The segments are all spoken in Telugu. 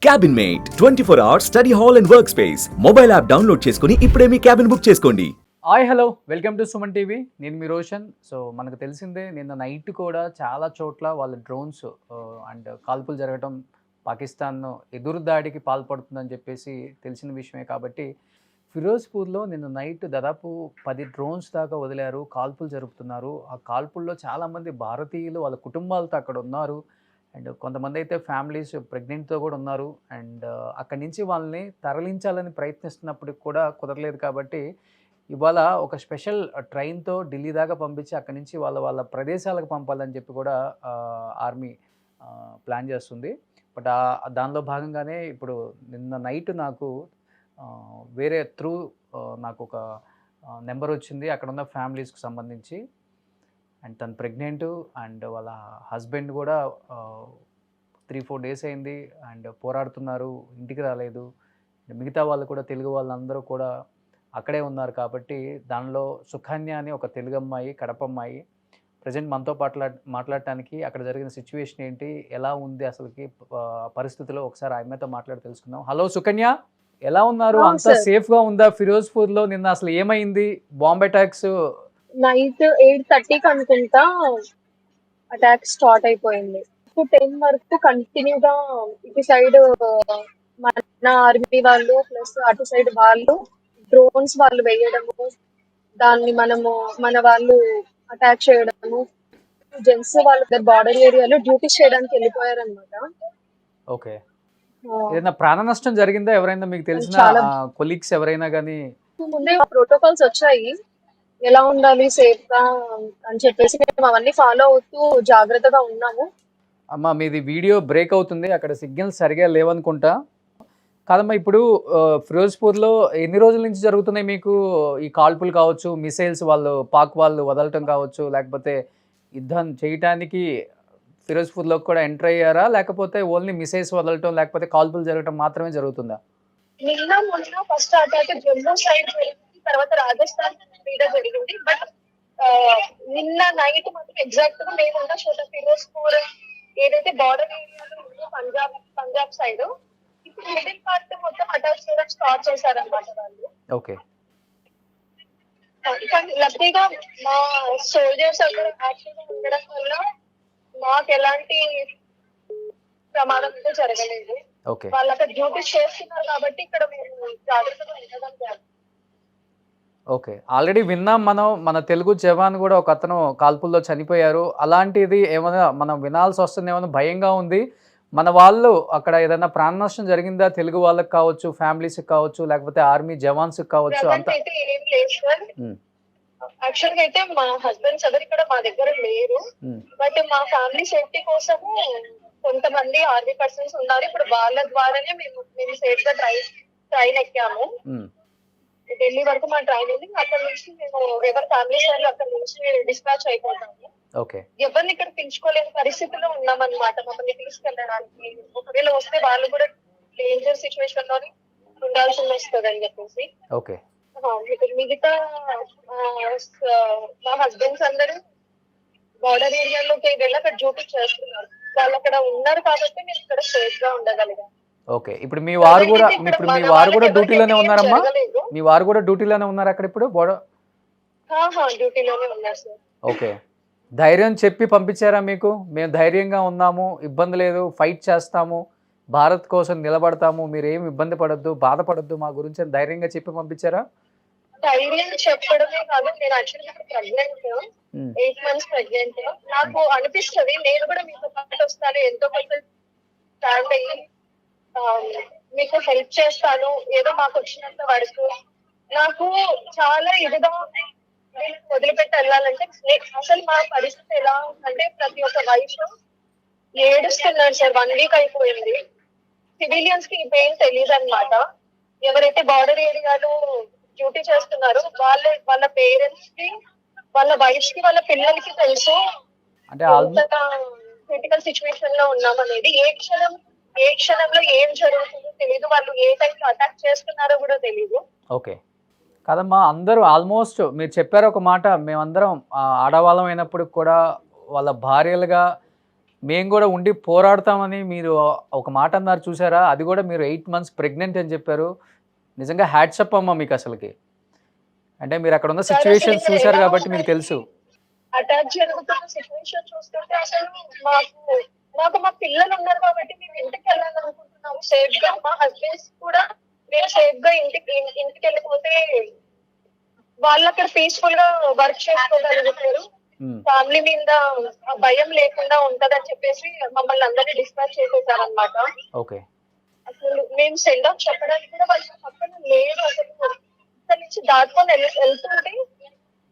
Cabin mate 24 hours study hall and work space mobile app download చేసుకుని ఇప్పుడే మీ క్యాబిన్ బుక్ చేసుకోండి. Hi hello welcome to Suman TV. నేను మీ రోషన్. సో మనకు తెలిసిందే నిన్న నైట్ కూడా చాలా చోట్ల వాళ్ళ డ్రోన్స్ అండ్ కాల్పులు జరగటం, పాకిస్తాన్ ఎదురు దాడికి పాల్పడుతుందని చెప్పేసి తెలిసిన విషయమే. కాబట్టి ఫిరోజ్పూర్లో నిన్న నైట్ దాదాపు 10 డ్రోన్స్ దాకా వదిలారు, కాల్పులు జరుపుతున్నారు. ఆ కాల్పుల్లో చాలామంది భారతీయులు వాళ్ళ కుటుంబాలతో అక్కడ ఉన్నారు. అండ్ కొంతమంది అయితే ఫ్యామిలీస్ ప్రెగ్నెంట్తో కూడా ఉన్నారు. అండ్ అక్కడి నుంచి వాళ్ళని తరలించాలని ప్రయత్నిస్తున్నప్పటికి కూడా కుదరలేదు. కాబట్టి ఇవాళ ఒక స్పెషల్ ట్రైన్‌తో ఢిల్లీ దాకా పంపించి అక్కడి నుంచి వాళ్ళ వాళ్ళ ప్రదేశాలకు పంపాలని చెప్పి కూడా ఆర్మీ ప్లాన్ చేస్తుంది. బట్ దానిలో భాగంగానే ఇప్పుడు నిన్న నైట్ నాకు వేరే త్రూ నాకు ఒక నెంబర్ వచ్చింది అక్కడున్న ఫ్యామిలీస్‌కి సంబంధించి. అండ్ తను ప్రెగ్నెంటు అండ్ వాళ్ళ హస్బెండ్ కూడా 3-4 డేస్ అయింది అండ్ పోరాడుతున్నారు, ఇంటికి రాలేదు. మిగతా వాళ్ళు కూడా తెలుగు వాళ్ళందరూ కూడా అక్కడే ఉన్నారు. కాబట్టి దానిలో సుకన్య అని ఒక తెలుగు అమ్మాయి, కడప అమ్మాయి ప్రజెంట్ మనతో మాట్లాడటానికి అక్కడ జరిగిన సిచ్యువేషన్ ఏంటి, ఎలా ఉంది అసలుకి పరిస్థితిలో ఒకసారి ఆమెతో మాట్లాడి తెలుసుకుందాం. హలో సుకన్య, ఎలా ఉన్నారు? అంతా సేఫ్గా ఉందా ఫిరోజ్పూర్లో? నిన్న అసలు ఏమైంది? బాంబ్ అటాక్స్ నైట్ 8:30కి అనుకుంటా అటాక్ స్టార్ట్ అయిపోయింది. 10 వరకు కంటిన్యూగా ఇటు సైడ్ మన ఆర్మీ వాళ్ళు ప్లస్ అటు సైడ్ వాళ్ళు డ్రోన్స్ వాళ్ళు వేయడము, దాన్ని మన వాళ్ళు అటాక్ చేయడము. జెంట్స్ వాళ్ళు బార్డర్ ఏరియాలో డ్యూటీ చేయడానికి వెళ్ళిపోయారు అనమాట. ఓకే. ఏదైనా ప్రాణ నష్టం జరిగిందా? ఎవరైనా మీకు తెలిసిన కొలీగ్స్ ఎవరైనా కానీ? ముందే ప్రోటోకాల్స్ వచ్చాయి, ఎలా ఉండాలి సేఫ్ గా అని చెప్పేసి మేము అవన్నీ ఫాలో అవుతూ జాగ్రత్తగా ఉన్నాము. అమ్మా మీది వీడియో బ్రేక్ అవుతుంది, అక్కడ సిగ్నల్స్ సరిగా లేవనుకుంటా. కాదమ్మా, ఇప్పుడు ఫిరోజ్పూర్లో ఎన్ని రోజుల నుంచి జరుగుతున్నాయి మీకు ఈ కాల్పులు కావచ్చు, మిసైల్స్ వాళ్ళు పాక్ వాళ్ళు వదలటం కావచ్చు, లేకపోతే యుద్ధం చేయటానికి ఫిరోజ్పూర్లోకి కూడా ఎంటర్ అయ్యారా, లేకపోతే ఓన్లీ మిసైల్స్ వదలటం లేకపోతే కాల్పులు జరగటం మాత్రమే జరుగుతుందా? మొన్న ఫస్ట్ అటాక్ జమ్మూ సైడ్ జరిగింది, తర్వాత రాజస్థాన్ మీద జరిగింది. బట్ నిన్న నైట్ మాత్రం ఎగ్జాక్ట్ గా మేము ఉన్న చోట ఫిరోజ్పూర్ ఏదైతే బార్డర్ ఏరియాలో ఉందో పంజాబ్ సైడ్ ఇప్పుడు మిడిల్ పార్ట్ మొత్తం అటాక్ చేయడం స్టార్ట్ చేశారనమాట వాళ్ళు. ఓకే. కానీ లక్కీగా మా సోల్జర్స్ అక్కడ యాక్టివ్గా ఉండడం వల్ల మాకు ఎలాంటి ప్రమాదం అయితే జరగలేదు. వాళ్ళు అక్కడ డ్యూటీ చేస్తున్నారు కాబట్టి ఇక్కడ మేము జాగ్రత్తగా ఉండగలిగాము. ఓకే. ఆల్రెడీ విన్నాం మన తెలుగు జవాన్ కూడా ఒక అతను కాల్పుల్లో చనిపోయారు. అలాంటిది ఏమైనా మనం వినాల్సి వస్తుంది, ఏమైనా భయంగా ఉంది? మన వాళ్ళు అక్కడ ఏదైనా ప్రాణ నష్టం జరిగిందా? తెలుగు వాళ్ళకి కావచ్చు, ఫ్యామిలీస్ కావచ్చు, లేకపోతే ఆర్మీ జవాన్స్ కావచ్చు? అంత అయితే ఏం లేదు సార్. యాక్చువల్ గా అయితే మా హస్బెండ్స్ ఎవరు ఇక్కడ మా దగ్గర లేరు. బట్ మా ఫ్యామిలీ సేఫ్టీ కోసము కొంతమంది ఆర్మీ పర్సన్స్ ఉన్నారు. ఇప్పుడు వాళ్ళ ద్వారానే మేము సేఫ్ గా ట్రైన్ ఎక్కాము. ఢిల్లీ వరకు మా ట్రైన్ ఉంది. అక్కడ నుంచి మేము ఎవరి ఫ్యామిలీ వాళ్ళు అక్కడ నుంచి డిస్పాచ్ అయిపోతాము. ఎవరిని ఇక్కడ పిలుచుకోలేని పరిస్థితిలో ఉన్నామన్నమాట. మమ్మల్ని తీసుకెళ్ళడానికి ఒకవేళ వస్తే వాళ్ళు కూడా డేంజర్ సిచ్యువేషన్ లోని ఉండాల్సి వస్తుంది అని చెప్పేసి మిగతా మా హస్బెండ్స్ అందరూ బార్డర్ ఏరియాలోకి వెళ్ళి అక్కడ డ్యూటీ చేస్తున్నారు. వాళ్ళు అక్కడ ఉన్నారు కాబట్టి మేము ఇక్కడ సేఫ్ గా ఉండగలిగాం. ఓకే. ఇప్పుడు మీ వారు కూడా డ్యూటీలోనే ఉన్నారమ్మా? మీ వారు కూడా డ్యూటీలోనే ఉన్నారు అక్కడ ఇప్పుడు బోర్డర్? డ్యూటీలోనే ఉన్నారు సార్. ఓకే. ధైర్యం చెప్పి పంపించారా మీకు? మేము ధైర్యంగా ఉన్నాము, ఇబ్బంది లేదు, ఫైట్ చేస్తాము, భారత్ కోసం నిలబడతాము, మీరు ఏమి ఇబ్బంది పడొద్దు, బాధపడొద్దు మా గురించి అని ధైర్యంగా చెప్పి పంపించారా? ధైర్యం చెప్పడమే కాదు, నేను యాక్చువల్లీ ప్రెగ్నెంట్, 8 months ప్రెగ్నెంట్. నాకు అనిపిస్తుంది నేను కూడా మీతో పాటు వస్తాను, ఎంతో కొంత స్టాండ్ అయ్యి మీకు హెల్ప్ చేస్తాను, ఏదో మాకు వచ్చినంత వరకు. నాకు చాలా ఇదిగా ఉంది వదిలిపెట్టి వెళ్ళాలంటే. అసలు మా పరిస్థితి ఎలా ఉందంటే ప్రతి ఒక్క వైఫ్ ఏడుస్తున్నారు సార్. 1 week అయిపోయింది. సివిలియన్స్ కి ఈ పెయిన్ తెలియదు అనమాట. ఎవరైతే బార్డర్ ఏరియాలో డ్యూటీ చేస్తున్నారో వాళ్ళ పేరెంట్స్ కి, వాళ్ళ వైఫ్ కి, వాళ్ళ పిల్లలకి తెలుసు అంటే క్రిటికల్ సిచ్యువేషన్ లో ఉన్నామనేది. ఏ క్షణంలో ఏం జరుగుతుందో తెలియదు, వాళ్ళు ఏ టైంలో అటాక్ చేస్తున్నారో కూడా తెలియదు. ఓకే. కాదమ్మా, అందరూ ఆల్మోస్ట్ మీరు చెప్పారు ఒక మాట, మేమందరం ఆడవాళ్ళం అయినప్పుడు కూడా వాళ్ళ భార్యలుగా మేము కూడా ఉండి పోరాడతామని మీరు ఒక మాట అన్నారు చూసారా? అది కూడా మీరు 8 మంత్స్ ప్రెగ్నెంట్ అని చెప్పారు. నిజంగా హ్యాట్సప్ అమ్మ మీకు అసలకి. అంటే మీరు అక్కడ ఉన్న సిట్యుయేషన్స్ చూసారు కాబట్టి మీకు తెలుసు. అటాక్ జరుగుతున్న సిచ్యువేషన్ చూస్తుంటే అసలు మాకు మాకు మా పిల్లలు ఉన్నారు కాబట్టి మేము ఇంటికి వెళ్ళాలనుకుంటున్నాము సేఫ్ గా. మా హస్బెండ్స్ కూడా మేము సేఫ్ గా ఇంటికి వెళ్ళిపోతే వాళ్ళు అక్కడ పీస్ఫుల్ గా వర్క్ చేసుకోగలుగుతారు. ఫ్యామిలీ మీద భయం లేకుండా ఉంటదని చెప్పేసి మమ్మల్ని అందరినీ డిస్పాచ్ చేసేసారనమాట. ఓకే. అసలు మేము సెండ్ ఆఫ్ చెప్పడానికి కూడా వాళ్ళ పక్కన లేదు. అసలు ఇక్కడ నుంచి దాటుకొని వెళ్తుంటే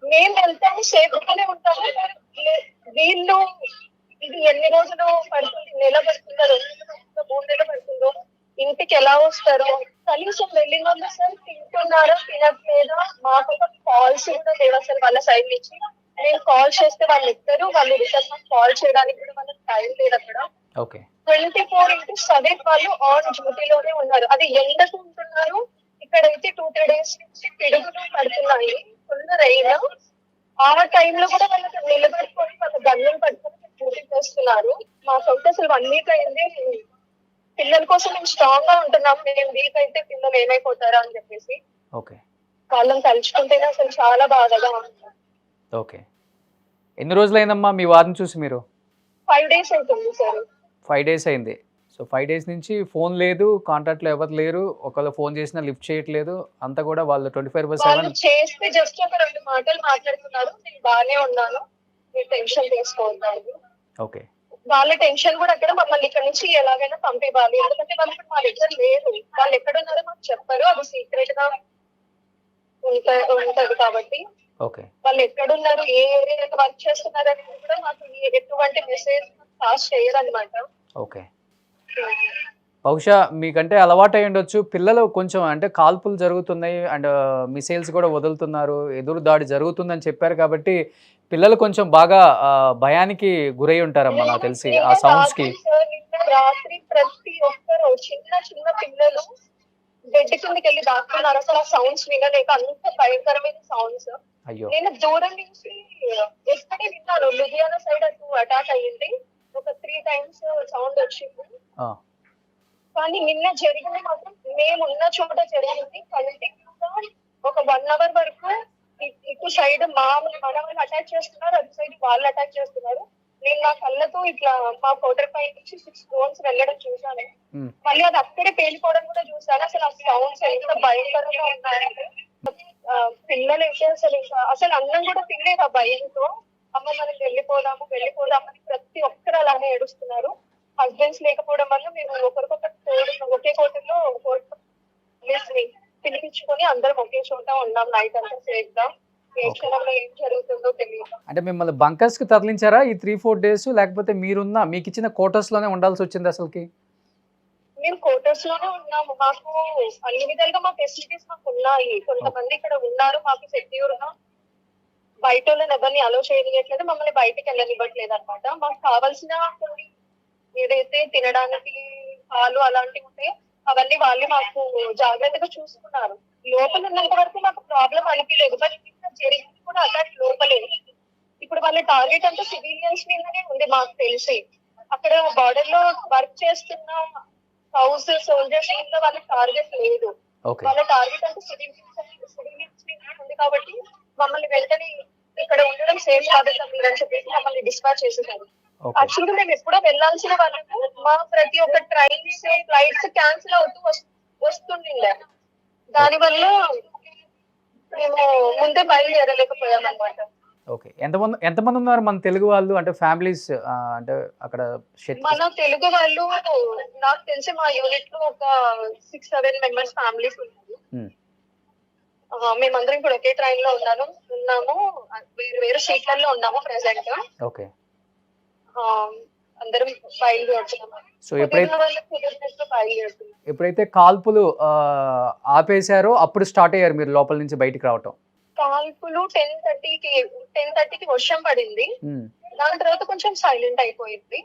మేము వెళ్తాము సేఫ్ గానే ఉంటాము. వీళ్ళు ఇది ఎన్ని రోజులు పడుతుంది, నెల పడుతుందో, 2 నెలలు పడుతుందో, 3 నెలలు పడుతుందో, ఇంటికి ఎలా వస్తారో కనీసం వెళ్ళిన వాళ్ళు సార్ తింటున్నారా తినట్లేదా మాకు కాల్స్ కూడా లేవు అసలు వాళ్ళ సైడ్ నుంచి. నేను కాల్ చేస్తే వాళ్ళు ఎత్తారు, వాళ్ళు రిటర్న్ కాల్ చేయడానికి కూడా వాళ్ళకి టైం లేదు అక్కడ. 24/7 వాళ్ళు ఆన్ డ్యూటీలోనే ఉన్నారు. అది ఎండకు ఉంటున్నారు. ఇక్కడైతే 2-3 డేస్ నుంచి పిడుగులు పడుతున్నాయి, ఫుల్ రైన్. ఆ టైంలో కూడా వాళ్ళకి నిలబడుకొని వాళ్ళ గన్నులు పట్టుకొని డ్యూటీ చేస్తున్నారు. మాకైతే అసలు 1 వీక్ అయింది. పిల్లల కోసం మేము స్ట్రాంగ్ గా ఉంటున్నాం, మేము వీక్ అయితే పిల్లలు ఏమైపోతారా అని చెప్పేసి వాళ్ళని తలుచుకుంటేనే అసలు చాలా బాధగా ఉంటుంది. ఓకే. ఎన్ని రోజులైందమ్మా మీ వారిని చూసి మీరు? 5 డేస్ అవుతుంది సార్. 5 డేస్ అయింది. సో 5 డేస్ నుంచి ఫోన్ లేదు, కాంటాక్ట్లో ఎవరు లేరు, ఒకవేళ ఫోన్ చేసినా లిఫ్ట్ చేయట్లేదు. అంతా కూడా వాళ్ళు 24/7 చేస్తే జస్ట్ ఒక 2 మాటలు మాట్లాడుతున్నారు, నేను బాగానే ఉన్నాను, మీరు టెన్షన్ తీసుకోవద్దు. ఓకే. వాళ్ళ టెన్షన్ కూడా అక్కడ మమ్మల్ని ఇక్కడ నుంచి ఎలాగైనా పంపివ్వాలి, ఎందుకంటే వాళ్ళు ఇప్పుడు మా దగ్గర లేరు. వాళ్ళు ఎక్కడున్నారో మాకు చెప్పారు, అది సీక్రెట్ గా ఉంటది కాబట్టి. ఓకే. వాళ్ళు ఎక్కడున్నారు, ఏ ఏరియాలో వర్క్ చేస్తున్నారు అనేది కూడా మాకు ఎటువంటి మెసేజ్ పాస్ చేయరు అనమాట. ఓకే. బహుశా మీకంటే అలవాటు అయి ఉండొచ్చు. పిల్లలు కొంచెం అంటే కాల్పులు జరుగుతున్నాయి అండ్ మిసైల్స్ కూడా వదులుతున్నారు, ఎదురు దాడి జరుగుతుందని చెప్పారు కాబట్టి పిల్లలు కొంచెం బాగా భయానికి గురై ఉంటారమ్మా నాకు తెలిసి ఆ సౌండ్స్ కి. రాత్రి ప్రతి ఒక్కరు చిన్న చిన్న పిల్లలు బెడ్ కిందకి వెళ్ళి దాక్కున్నారు అసలు ఆ సౌండ్స్ వినలేక. అంత భయంకరమైన సౌండ్స్. అయ్యో. నేను దూరం నుంచి ఎక్కడే విన్నాను, లుధియానా సైడ్ అటు అటాక్ అయ్యింది, ఒక 3 times సౌండ్ వచ్చింది. కానీ నిన్న జరిగింది మాత్రం మేము ఉన్న చోట జరిగింది. కంటిన్యూగా ఒక 1 hour వరకు ఇటు సైడ్ మన వాళ్ళు అటాక్ చేస్తున్నారు, అటు సైడ్ వాళ్ళు అటాక్ చేస్తున్నారు. నేను నా కళ్ళతో ఇట్లా మా కోటర్ పై నుంచి 6 drones వెళ్ళడం చూసాను. మళ్ళీ అది అక్కడే పేలిపోవడం కూడా చూసాను. అసలు ఆ సౌండ్స్ ఎంత భయంకరంగా ఉన్నాయంటే పిల్లలు అయితే అసలు అన్నం కూడా తినలేదు ఆ భయంతో. అమ్మ మనం వెళ్ళిపోదామని ప్రతి ఒక్కరు అలానే ఏడుస్తున్నారు. హస్బెండ్స్ లేకపోవడం వల్ల మేము ఒకరికొకరు ఒకే కోటర్లో పిలిపించుకొని అందరం ఒకే చోట ఉన్నాం నైట్ అంతా సేఫ్ గా. ఏ క్షణంలో ఏం జరుగుతుందో తెలియదు. అంటే మిమ్మల్ని బంకర్స్ కి తరలించారా ఈ 3-4 డేస్, లేకపోతే మీరున్న మీకు ఇచ్చిన క్వార్టర్స్ లోనే ఉండాల్సి వచ్చింది అసలుకి? మేము క్వార్టర్స్ లోనే ఉన్నాము. మాకు అన్ని విధాలుగా మా ఫెసిలిటీస్ మాకు ఉన్నాయి. కొంతమంది ఇక్కడ ఉన్నారు మాకు సెక్యూర్ గా. బయట వాళ్ళని ఎవరిని అలో చేయట్లేదు, మమ్మల్ని బయటకి వెళ్ళనివ్వట్లేదు అనమాట. మాకు కావాల్సిన కొన్ని ఏదైతే తినడానికి పాలు అలాంటివి ఉంటే అవన్నీ వాళ్ళే మాకు జాగ్రత్తగా చూసుకున్నారు. లోపల ఉన్నంత వరకు మాకు ప్రాబ్లం అనిపించలేదు. బట్ జరిగింది కూడా అటాక్ లోపలే. ఇప్పుడు వాళ్ళ టార్గెట్ అంతా సివిలియన్స్ మీదనే ఉంది మాకు తెలిసి. అక్కడ బార్డర్ లో వర్క్ చేస్తున్న హౌస్ సోల్జర్స్ మీద వాళ్ళ టార్గెట్ లేదు. వాళ్ళ టార్గెట్ అంతా సివిలియన్స్ మీద ఉంది కాబట్టి మమ్మల్ని వెంటనే ఇక్కడ ఉండడం సేఫ్ కాదు అని చెప్పేసి మమ్మల్ని డిస్పాచ్ చేసేసారు. యాక్చువల్గా మేము ఎప్పుడో వెళ్లాల్సిన వాళ్ళము, మా ప్రతి ఒక్క ట్రైన్స్ ఫ్లైట్స్ క్యాన్సిల్ అవుతూ వస్తుండే. దానివల్ల మేము ముందే బయలుదేరలేకపోయాం అనమాట. ఓకే. ఎంతమంది ఉన్నారు మన తెలుగు వాళ్ళు, అంటే ఫ్యామిలీస్ అంటే అక్కడ? మన తెలుగు వాళ్ళు నాకు తెలిసి మా యూనిట్ లో ఒక 6-7 మెంబర్స్ ఫ్యామిలీస్ ఉన్నారు. మేమందరం ఇప్పుడు ఒకే ట్రైన్ లో ఉన్నాము, వేరు సీట్లలో ఉన్నాము ప్రెసెంట్. ఓకే. అందరం బయలుదేరుతున్నాము. సో ఎప్పుడైతే కాల్పులు ఆపేశారో అప్పుడు స్టార్ట్ అయ్యారు మీరు లోపల నుంచి బయటికి రావటం? కాల్పులు 10:30కి వర్షం పడింది. దాని తర్వాత కొంచెం సైలెంట్ అయిపోయింది.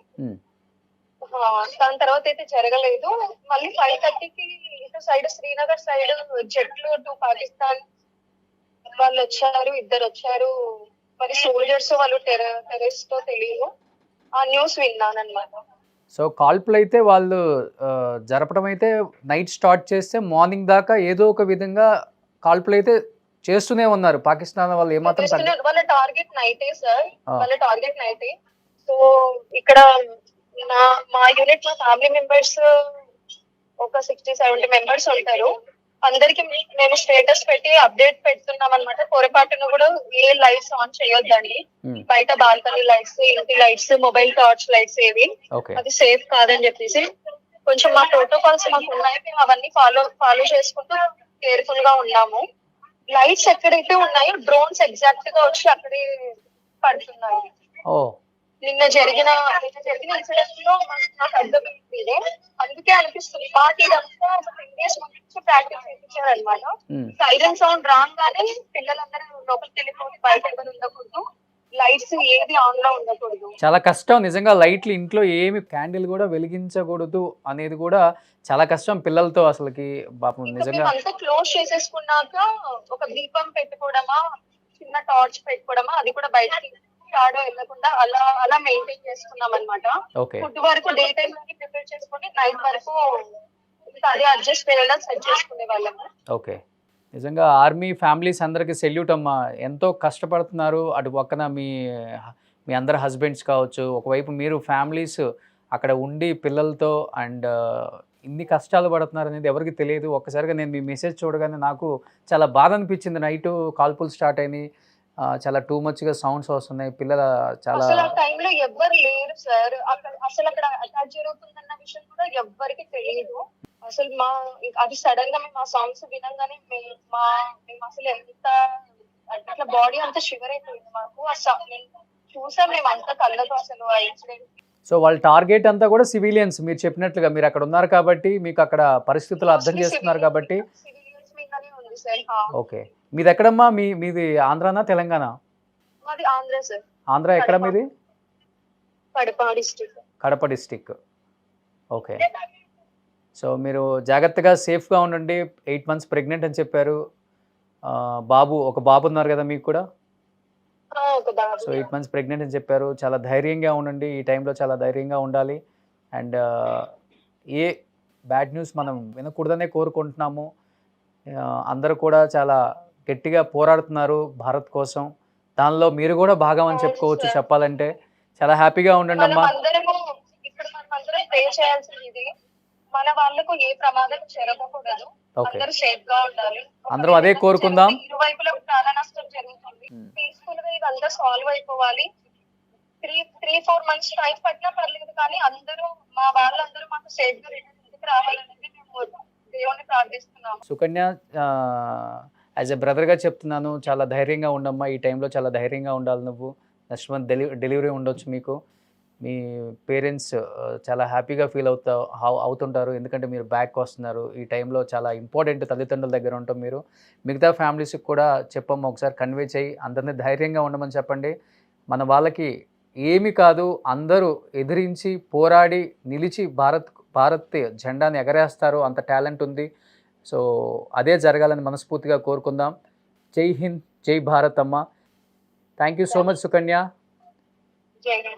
దాని తర్వాత అయితే జరగలేదు. మళ్ళీ 5:30కి ఇటు సైడ్ శ్రీనగర్ సైడ్ జట్లు టు పాకిస్తాన్ వాళ్ళు వచ్చారు, 2 వచ్చారు. మరి సోల్జర్స్ వాళ్ళు టెర్రరిస్ట్ తెలియదు. ఆ న్యూస్ విన్నాను అనమాట. సో కాల్పులు అయితే వాళ్ళు జరపడం అయితే నైట్ స్టార్ట్ చేస్తే మార్నింగ్ దాకా ఏదో ఒక విధంగా కాల్పులు అయితే చేస్తూనే ఉన్నారు. పాకిస్తాన్ వాళ్ళు ఏమాత్రం వాళ్ళ టార్గెట్ నైటే సార్. ఆ. వాళ్ళ టార్గెట్ నైటే. సో ఇక్కడ మా యూనిట్ మా ఫ్యామిలీ మెంబర్స్ ఒక 60-70 మెంబర్స్ ఉంటారు. అందరికి మేము స్టేటస్ పెట్టి అప్డేట్ పెడుతున్నాం అనమాట. పొరపాటున కూడా ఏ లైట్స్ ఆన్ చేయొద్దండి. బయట బాల్కనీ లైట్స్, ఇంటి లైట్స్, మొబైల్ టార్చ్ లైట్స్ ఏవి ఓకే అది సేఫ్ కాదని చెప్పేసి కొంచెం మా ప్రోటోకాల్స్ మాకు ఉన్నాయి. మేము అవన్నీ ఫాలో చేసుకుంటూ కేర్ఫుల్ గా ఉన్నాము. లైట్స్ ఎక్కడైతే ఉన్నాయో డ్రోన్స్ ఎగ్జాక్ట్ గా వచ్చి అక్కడే పడుతున్నాయి. ఓ నిన్న జరిగిన ఇన్సిడెంట్ లో నాకు అర్థమైంది ఇదే. అందుకే అనిపిస్తుంది మాకు ఇదంతా ఒక 10 days ముందు ప్రాక్టీస్ చేయించారు అనమాట. సైరన్ సౌండ్ రాగానే పిల్లలందరూ లోపలికి వెళ్ళిపోయి బయట ఎవరు ఉండకూడదు, లైట్స్ ఏది ఆన్ లో ఉండకూడదు. చాలా కష్టం నిజంగా. లైట్లు ఇంట్లో ఏమి క్యాండిల్ కూడా వెలిగించకూడదు అనేది కూడా చాలా కష్టం పిల్లలతో అసలుకి. పాపం నిజంగా అంతా క్లోజ్ చేసేసుకున్నాక ఒక దీపం పెట్టుకోవడమా, చిన్న టార్చ్ పెట్టుకోవడమా, అది కూడా బయటకి షాడో వెళ్ళకుండా అలా మెయింటైన్ చేసుకున్నాం అనమాట. ఓకే ఫుడ్ వరకు డే టైమ్ లోనే ప్రిపేర్ చేసుకొని నైట్ వరకు అదే అడ్జస్ట్ అయ్యేలా సెట్ చేసుకునే వాళ్ళము. ఓకే నిజంగా ఆర్మీ ఫ్యామిలీస్ అందరికీ సెల్యూట్ అమ్మా. ఎంతో కష్టపడుతున్నారు. అటు పక్కన మీ మీ అందరి హస్బెండ్స్ కావచ్చు, ఒకవైపు మీరు ఫ్యామిలీస్ అక్కడ ఉండి పిల్లలతో అండ్ ఇన్ని కష్టాలు పడుతున్నారు అనేది ఎవరికి తెలియదు. ఒక్కసారిగా నేను మీ మెసేజ్ చూడగానే నాకు చాలా బాధ అనిపించింది. నైట్ కాల్పులు స్టార్ట్ అయినాయి, చాలా టూ మచ్గా సౌండ్స్ వస్తున్నాయి. పిల్లల చాలా అసలు ఆ టైంలో ఎవ్వరు లేరు సార్. అసలు అక్కడ అటాక్ జరుగుతుందన్న విషయం కూడా ఎవ్వరికి తెలియదు. అసలు అది సడన్ గా మేము ఆ సాంగ్స్ వినంగానే మేము అసలు ఎంత అట్లా బాడీ అంతా షివర్ అయిపోయింది మాకు. చూసాం మేము అంతా కళ్ళతో అసలు ఆ ఇన్సిడెంట్. సో వాళ్ళ టార్గెట్ అంతా కూడా సివిలియన్స్. మీరు చెప్పినట్లుగా మీరు అక్కడ ఉన్నారు కాబట్టి మీకు అక్కడ పరిస్థితులు అర్థం చేస్తున్నారు కాబట్టి. సివిలియన్స్ మీదనే ఉంది సార్. ఓకే మీది ఎక్కడమ్మా? మీది ఆంధ్రానా తెలంగాణ? మాది ఆంధ్ర సార్. ఆంధ్ర ఎక్కడ మీది? Kadapa district. Kadapa district. Okay so మీరు జాగ్రత్తగా సేఫ్గా ఉండండి. 8 months ప్రెగ్నెంట్ అని చెప్పారు. ఒక బాబు ఉన్నారు కదా మీకు కూడా? సో 8 months ప్రెగ్నెంట్ అని చెప్పారు. చాలా ధైర్యంగా ఉండండి. ఈ టైంలో చాలా ధైర్యంగా ఉండాలి. అండ్ ఏ బ్యాడ్ న్యూస్ మనం వినకూడదనే కోరుకుంటున్నాము. అందరూ కూడా చాలా గట్టిగా పోరాడుతున్నారు భారత్ కోసం. దానిలో మీరు కూడా భాగం అని చెప్పుకోవచ్చు చెప్పాలంటే. చాలా హ్యాపీగా ఉండండి అమ్మా. ఇప్పుడు మనం అందరం ప్రే చేయాల్సింది ఇది. మన వాళ్ళకు ఏ ప్రమాదం జరగకూడదు. అందరూ సేఫ్ గా ఉండాలి. అందరూ అదే కోరుకుందాం. ఇరువైపులా ప్రాణ నష్టం జరుగుతుంది. పీస్ఫుల్ గా ఇదంతా సాల్వ్ అయిపోవాలి. 3-4 months టైం పట్టినా పర్లేదు, కానీ అందరూ మా వాళ్ళందరూ మాకు సేఫ్ గా రిటర్న్ ఇంటికి రావాలనేది మేము దేవుని ప్రార్థిస్తున్నాము. సుకన్య యాజ్ ఎ బ్రదర్గా చెప్తున్నాను, చాలా ధైర్యంగా ఉండమ్మా. ఈ టైంలో చాలా ధైర్యంగా ఉండాలి నువ్వు. నెక్స్ట్ మంత్ డెలివరీ ఉండొచ్చు మీకు. మీ పేరెంట్స్ చాలా హ్యాపీగా ఫీల్ అవుతుంటారు, ఎందుకంటే మీరు బ్యాక్ వస్తున్నారు. ఈ టైంలో చాలా ఇంపార్టెంట్ తల్లిదండ్రుల దగ్గర ఉంటాం మీరు. మిగతా ఫ్యామిలీస్కి కూడా చెప్పమ్మా, ఒకసారి కన్వే చేయి, అందరినీ ధైర్యంగా ఉండమని చెప్పండి. మన వాళ్ళకి ఏమి కాదు, అందరూ ఎదిరించి పోరాడి నిలిచి భారత్ జెండాని ఎగరేస్తారు. అంత టాలెంట్ ఉంది. సో అదే జరగాలని మనస్ఫూర్తిగా కోరుకుందాం. జై హింద్, జై భారత్ అమ్మ. Thank you so much Sukanya. జై హింద్.